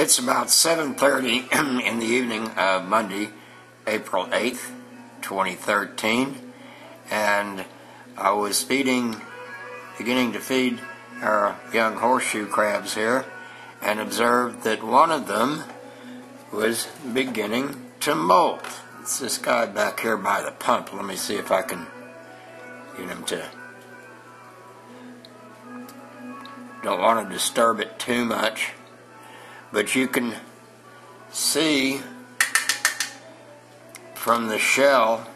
It's about 7:30 in the evening of Monday, April 8th, 2013, and I was beginning to feed our young horseshoe crabs here, and observed that one of them was beginning to molt. It's this guy back here by the pump. Let me see if I can get him to... Don't want to disturb it too much, but you can see from the shell,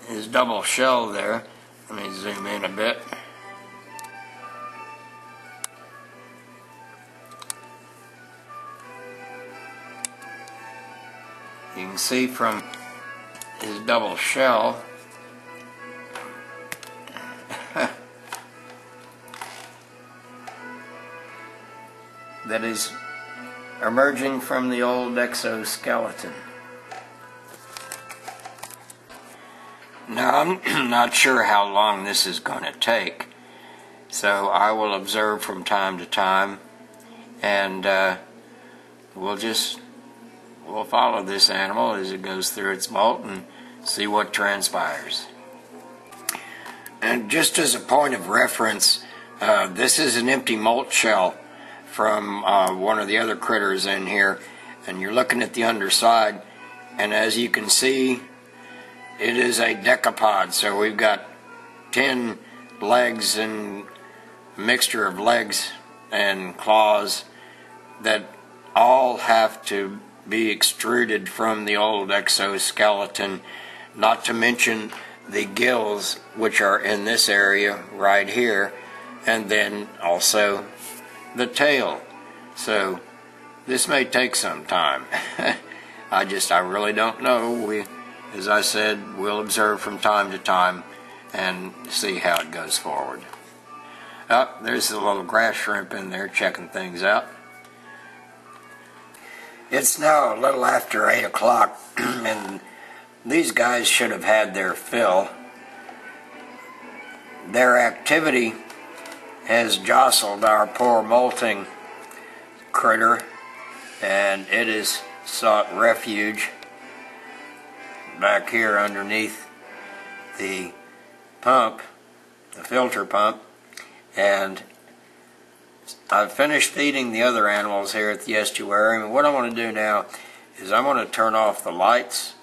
his double shell there. Let me zoom in a bit. You can see from his double shell that is emerging from the old exoskeleton. Now, I'm not sure how long this is going to take, so I will observe from time to time, and we'll follow this animal as it goes through its molt and see what transpires. And just as a point of reference, this is an empty molt shell from one of the other critters in here, and you're looking at the underside, and as you can see, it is a decapod. So we've got 10 legs and a mixture of legs and claws that all have to be extruded from the old exoskeleton, not to mention the gills, which are in this area right here, and then also the tail. So this may take some time. I really don't know. As I said, we'll observe from time to time and see how it goes forward. Oh, there's a little grass shrimp in there checking things out. It's now a little after 8 o'clock, and these guys should have had their fill. Their activity has jostled our poor molting critter, and it has sought refuge back here underneath the pump, the filter pump, and I've finished feeding the other animals here at the estuarium, and what I want to do now is I want to turn off the lights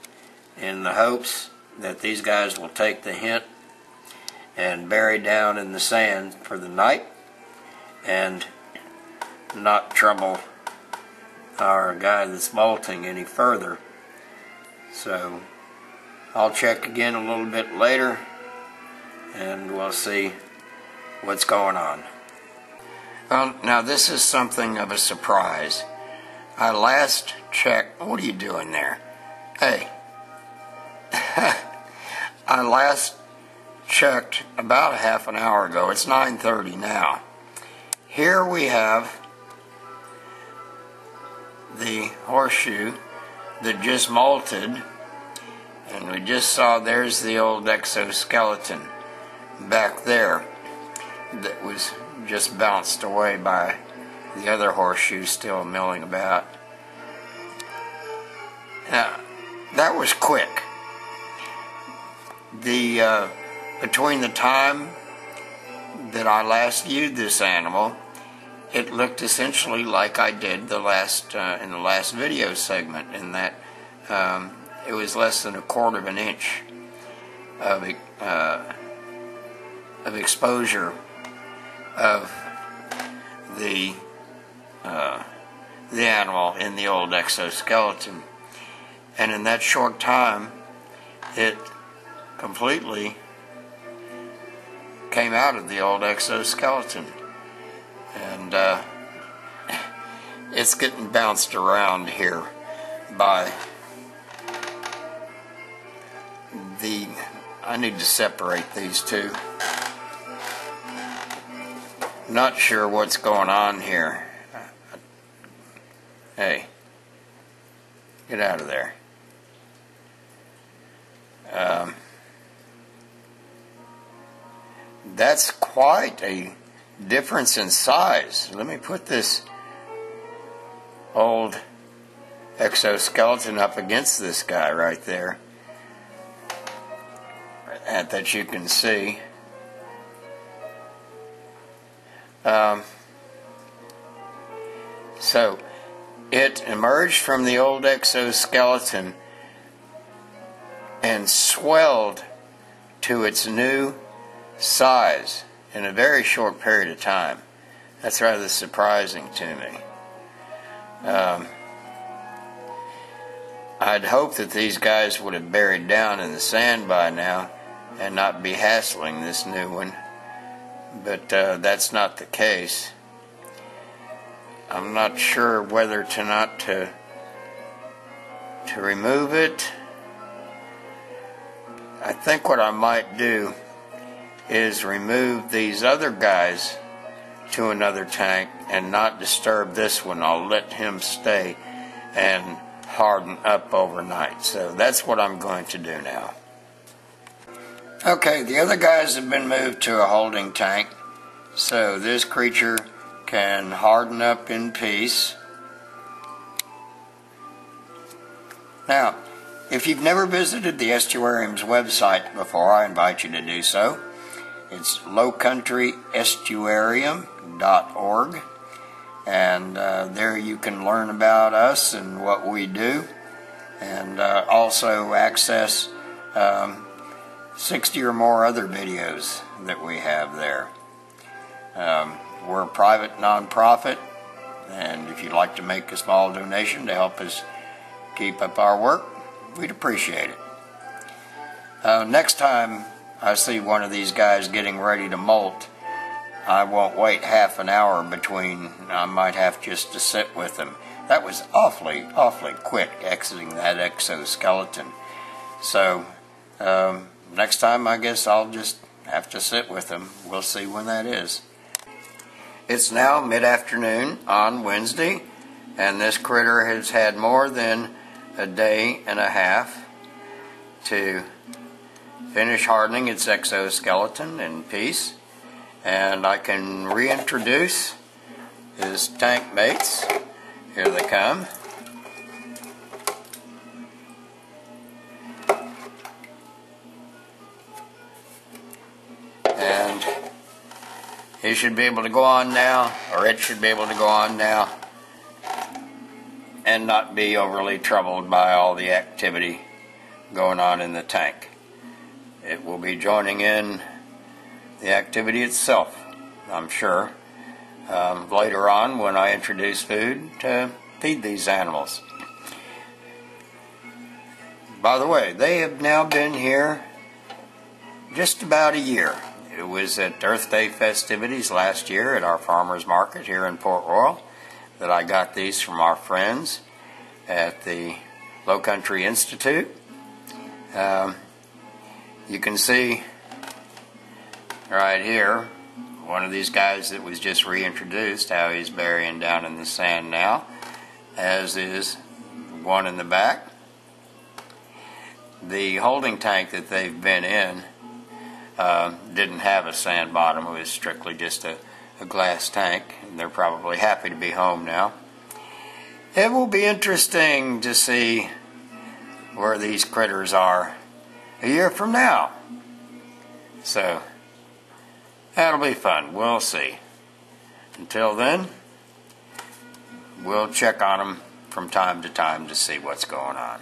in the hopes that these guys will take the hint and bury down in the sand for the night and not trouble our guy that's molting any further. So I'll check again a little bit later and we'll see what's going on. Well, now this is something of a surprise. I last checked... What are you doing there? Hey. I last checked about a half an hour ago. It's 9:30 now. Here we have the horseshoe that just molted, and we just saw there's the old exoskeleton back there that was just bounced away by the other horseshoe still milling about. Now, that was quick. Between the time that I last viewed this animal, it looked essentially like I did in the last video segment, in that it was less than 1/4 of an inch of exposure of the animal in the old exoskeleton, and in that short time it completely came out of the old exoskeleton, and it's getting bounced around here by the... I need to separate these two. Not sure what's going on here. Hey, get out of there. That's quite a difference in size. Let me put this old exoskeleton up against this guy right there, and that you can see. So it emerged from the old exoskeleton and swelled to its new size in a very short period of time. That's rather surprising to me. I'd hoped that these guys would have buried down in the sand by now and not be hassling this new one, but that's not the case. I'm not sure whether to remove it. I think what I might do is remove these other guys to another tank and not disturb this one. I'll let him stay and harden up overnight. So that's what I'm going to do now. Okay, the other guys have been moved to a holding tank, so this creature can harden up in peace. Now, if you've never visited the Estuarium's website before, I invite you to do so. It's lowcountryestuarium.org, and there you can learn about us and what we do, and also access 60 or more other videos that we have there. We're a private non-profit, and if you'd like to make a small donation to help us keep up our work, we'd appreciate it. Next time I see one of these guys getting ready to molt, I won't wait half an hour between. I might have just to sit with them. That was awfully quick exiting that exoskeleton. So next time I guess I'll just have to sit with them. We'll see when that is. It's now mid-afternoon on Wednesday, and this critter has had more than a day and a half to finish hardening its exoskeleton in peace, and I can reintroduce his tank mates. Here they come. And he should be able to go on now, or it should be able to go on now, and not be overly troubled by all the activity going on in the tank. It will be joining in the activity itself, I'm sure, later on when I introduce food to feed these animals. By the way, they have now been here just about a year. It was at Earth Day festivities last year at our farmers market here in Port Royal that I got these from our friends at the Low Country Institute. You can see right here one of these guys that was just reintroduced, how he's burying down in the sand now, as is one in the back. The holding tank that they've been in didn't have a sand bottom. It was strictly just a glass tank, and they're probably happy to be home now. It will be interesting to see where these critters are a year from now. So that'll be fun. We'll see. Until then, we'll check on them from time to time to see what's going on.